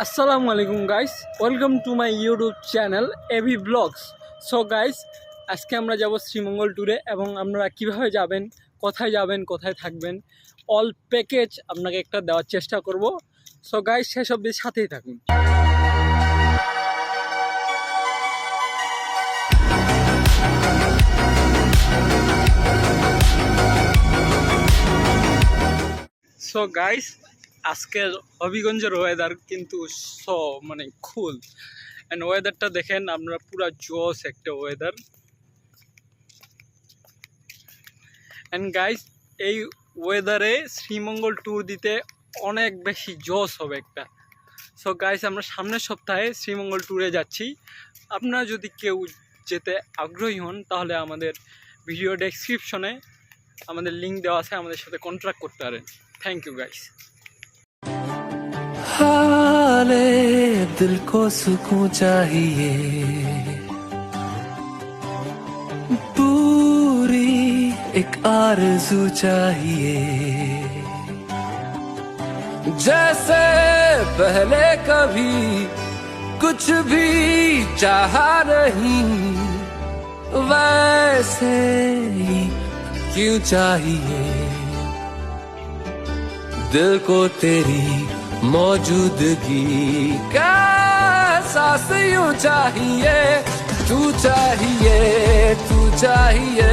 আসসালামু আলাইকুম guys, welcome to my YouTube channel AB blogs. So guys, আজকে আমরা যাব শ্রীমঙ্গল ট্যুরে এবং আপনারা কিভাবে যাবেন, কোথায় থাকবেন, অল প্যাকেজ আপনাকে একটা দেওয়ার চেষ্টা করব। সো গাইস, শেষ অবধি সাথেই থাকুন। সো গাইস, আজকের হবিগঞ্জের ওয়েদার কিন্তু কুল অ্যান্ড ওয়েদারটা দেখেন আপনারা, পুরা জোস একটা ওয়েদার। অ্যান্ড গাইস, এই ওয়েদারে শ্রীমঙ্গল ট্যুর দিতে অনেক বেশি জোস হবে একটা। সো গাইস, আমরা সামনের সপ্তাহে শ্রীমঙ্গল ট্যুরে যাচ্ছি। আপনারা যদি কেউ যেতে আগ্রহী হন তাহলে আমাদের ভিডিও ডেসক্রিপশনে আমাদের লিঙ্ক দেওয়া আছে, আমাদের সাথে কন্ট্যাক্ট করতে পারেন। Thank you guys. हाले दिल को सुकून चाहिए, पूरी एक आरज़ू चाहिए, जैसे पहले कभी कुछ भी चाहा नहीं, वैसे ही क्यों चाहिए दिल को तेरी मौजूदगी का एहसास यूं चाहिए, तू चाहिए, तू चाहिए।